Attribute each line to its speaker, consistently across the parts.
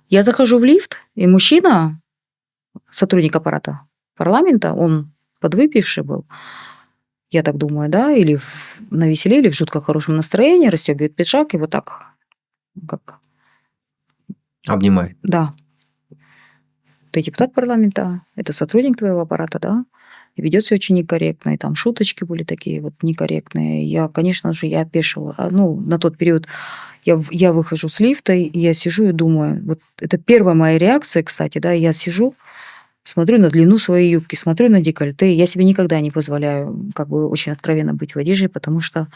Speaker 1: Я захожу в лифт, и мужчина, сотрудник аппарата парламента, он подвыпивший был, я так думаю, да, или навеселе, или в жутко хорошем настроении, расстегивает пиджак и вот так, как,
Speaker 2: Обнимает.
Speaker 1: да, ты депутат парламента, это сотрудник твоего аппарата, да, и ведет себя очень некорректно, и там шуточки были такие вот некорректные. Я, конечно же, я опешила. На тот период я выхожу с лифта, и я сижу и думаю, вот это первая моя реакция, кстати, да, я сижу, смотрю на длину своей юбки, смотрю на декольте. Я себе никогда не позволяю как бы очень откровенно быть в одежде, потому что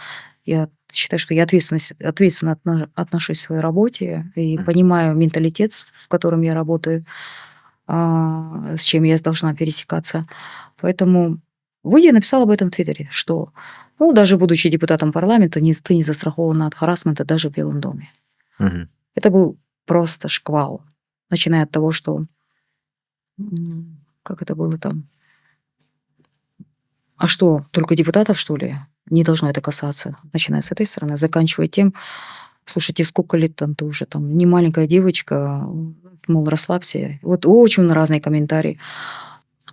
Speaker 1: я считаю, что я ответственно отношусь к своей работе и понимаю менталитет, в котором я работаю, с чем я должна пересекаться. Поэтому выйдя, я написала об этом в Твиттере, что даже будучи депутатом парламента, ты не застрахована от харассмента даже в Белом доме.
Speaker 2: Мгм.
Speaker 1: Это был просто шквал. Начиная от того, что как это было там? А что, только депутатов, что ли, не должно это касаться? Начиная с этой стороны, заканчивая тем, слушайте, сколько лет там ты уже там, не маленькая девочка, мол, расслабься. Вот очень разные комментарии.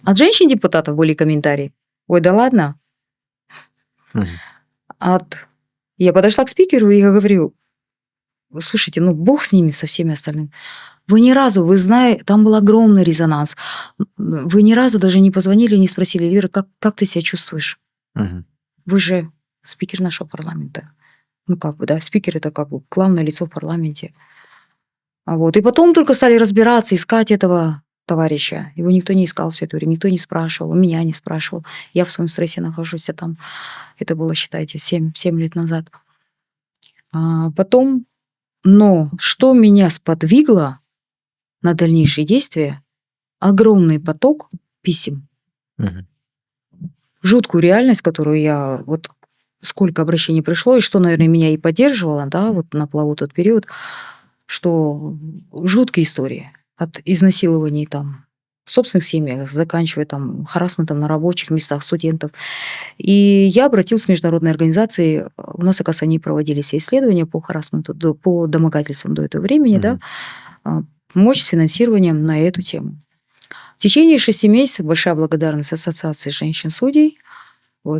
Speaker 1: От женщин-депутатов были комментарии. Ой, да ладно.
Speaker 2: Мгм.
Speaker 1: Я подошла к спикеру и я говорю, слушайте, бог с ними, со всеми остальными. Вы ни разу, вы знаете, там был огромный резонанс. Вы ни разу даже не позвонили, не спросили, Эльвира, как ты себя чувствуешь?
Speaker 2: Мгм.
Speaker 1: Вы же спикер нашего парламента. Да, спикер это как бы главное лицо в парламенте. И потом только стали разбираться, искать этого товарища. Его никто не искал все это время, никто не спрашивал, меня не спрашивал. Я в своем стрессе нахожусь, там, это было, считайте, 7 лет назад. Но что меня сподвигло на дальнейшие действия? Огромный поток писем.
Speaker 2: Мгм.
Speaker 1: Жуткую реальность, которую я... сколько обращений пришло, и что, наверное, меня и поддерживало, да, на плаву тот период, что жуткие истории. От изнасилований там в собственных семьях, заканчивая там харассментом на рабочих местах студентов. И я обратилась в международные организации. У нас, оказывается, они проводили все исследования по харассменту, по домогательствам до этого времени, да, помочь с финансированием на эту тему. В течение 6 месяцев большая благодарность Ассоциации женщин-судей.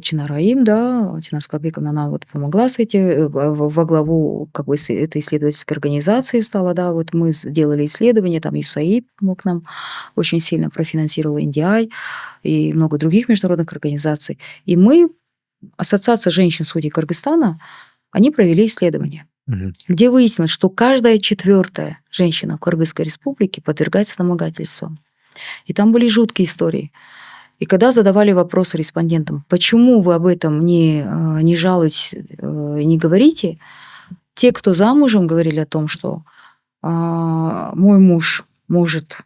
Speaker 1: Чинар Раим, да, Чинар Скалбековна, она помогла с этим, во главу этой исследовательской организации стала, да, мы сделали исследование, там USAID помог нам очень сильно, профинансировал NDI и много других международных организаций. И Ассоциация женщин-судей Кыргызстана, они провели исследование, где выяснилось, что каждая 4-я женщина в Кыргызской республике подвергается домогательствам. И там были жуткие истории. И когда задавали вопросы респондентам, почему вы об этом не жалуетесь, не говорите, те, кто замужем, говорили о том, что мой муж может,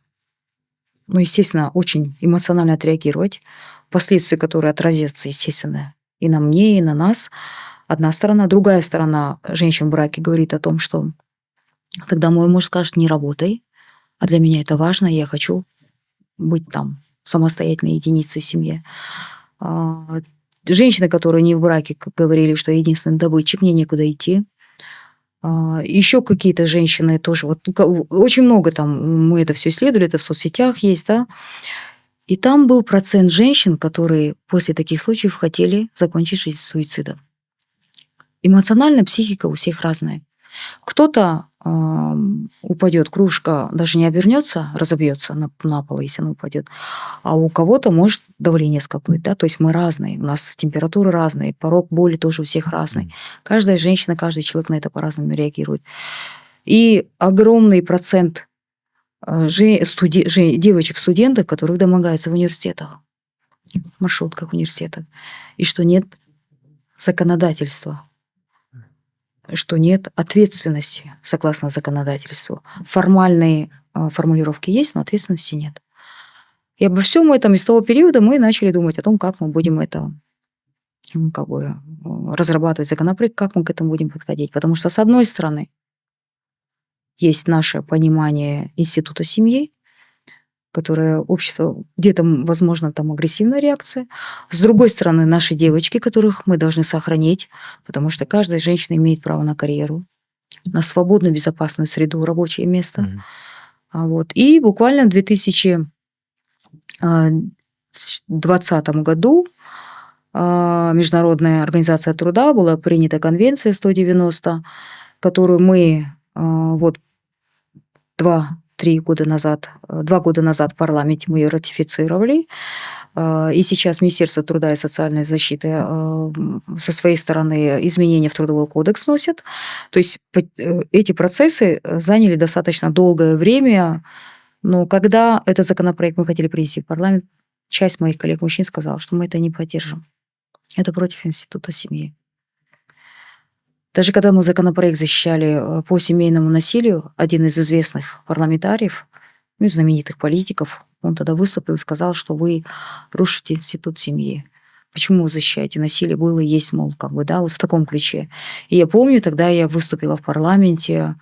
Speaker 1: естественно, очень эмоционально отреагировать, последствия, которые отразятся, естественно, и на мне, и на нас. Одна сторона. Другая сторона женщин в браке говорит о том, что тогда мой муж скажет, не работай, а для меня это важно, я хочу быть там самостоятельной единицей в семье. Женщины, которые не в браке, как говорили, что я единственный добытчик, мне некуда идти. Еще какие-то женщины тоже. Очень много там, мы это все исследовали, это в соцсетях есть, да. И там был процент женщин, которые после таких случаев хотели закончить жизнь суицидом. Эмоциональная психика у всех разная. Кто-то упадет, кружка даже не обернется, разобьется на пол, если она упадет. А у кого-то может давление скакнуть, да, то есть мы разные, у нас температуры разные, порог боли тоже у всех разный. Каждая женщина, каждый человек на это по-разному реагирует. И огромный процент девочек-студенток, которых домогаются в университетах, в маршрутках университетов, и что нет законодательства, что нет ответственности согласно законодательству. Формальные формулировки есть, но ответственности нет. И обо всем этом из того периода мы начали думать о том, как мы будем это разрабатывать законопроект, как мы к этому будем подходить. Потому что, с одной стороны, есть наше понимание института семьи, которое общество, где-то, возможно, там агрессивная реакция. С другой стороны, наши девочки, которых мы должны сохранить, потому что каждая женщина имеет право на карьеру, на свободную, безопасную среду, рабочее место. Вот. И буквально в 2020 году Международная организация труда была принята конвенция 190, которую мы вот 2 года назад в парламенте мы ее ратифицировали. И сейчас Министерство труда и социальной защиты со своей стороны изменения в Трудовой кодекс вносит. То есть эти процессы заняли достаточно долгое время, но когда этот законопроект мы хотели принести в парламент, часть моих коллег-мужчин сказала, что мы это не поддержим. Это против института семьи. Даже когда мы законопроект защищали по семейному насилию, один из известных парламентариев, знаменитых политиков, он тогда выступил и сказал, что вы рушите институт семьи. Почему вы защищаете насилие? Было и есть, мол, вот в таком ключе. И я помню, тогда я выступила в парламенте,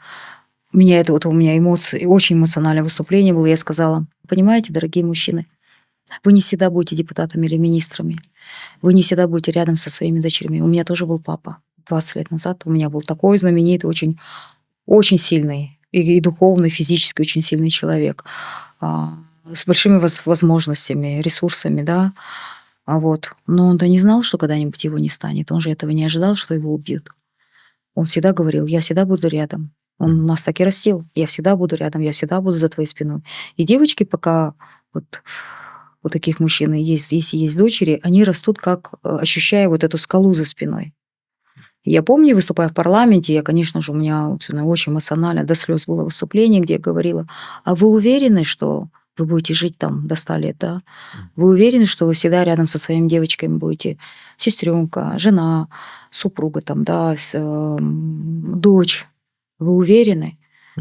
Speaker 1: у меня эмоции, очень эмоциональное выступление было, я сказала: понимаете, дорогие мужчины, вы не всегда будете депутатами или министрами, вы не всегда будете рядом со своими дочерьми. У меня тоже был папа. 20 лет назад у меня был такой знаменитый, очень, очень сильный и духовно, и физически очень сильный человек, с большими возможностями, ресурсами, да. Вот. Но он-то не знал, что когда-нибудь его не станет. Он же этого не ожидал, что его убьют. Он всегда говорил: я всегда буду рядом. Он нас так и растил. Я всегда буду рядом, я всегда буду за твоей спиной. И девочки, пока вот у таких мужчин есть, если есть дочери, они растут, как ощущая вот эту скалу за спиной. Я помню, выступая в парламенте, я, конечно же, у меня очень эмоционально, до слез было выступление, где я говорила: а вы уверены, что вы будете жить там до 100 лет, да? Вы уверены, что вы всегда рядом со своими девочками будете? Сестренка, жена, супруга там, да, дочь. Вы уверены?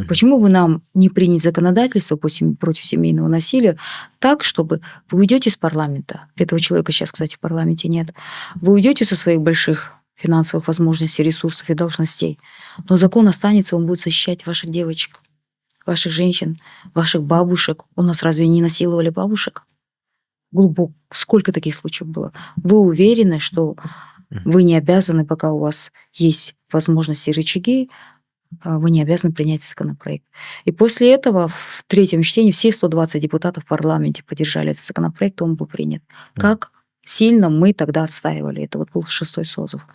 Speaker 1: Почему вы нам не принять законодательство против семейного насилия так, чтобы вы уйдете из парламента? Этого человека сейчас, кстати, в парламенте нет. Вы уйдете со своих больших финансовых возможностей, ресурсов и должностей. Но закон останется, он будет защищать ваших девочек, ваших женщин, ваших бабушек. У нас разве не насиловали бабушек? Глубоко. Сколько таких случаев было? Вы уверены, что вы не обязаны, пока у вас есть возможности и рычаги, вы не обязаны принять законопроект. И после этого в третьем чтении все 120 депутатов в парламенте поддержали этот законопроект, он был принят. Как сильно мы тогда отстаивали. Это вот был 6-й созыв.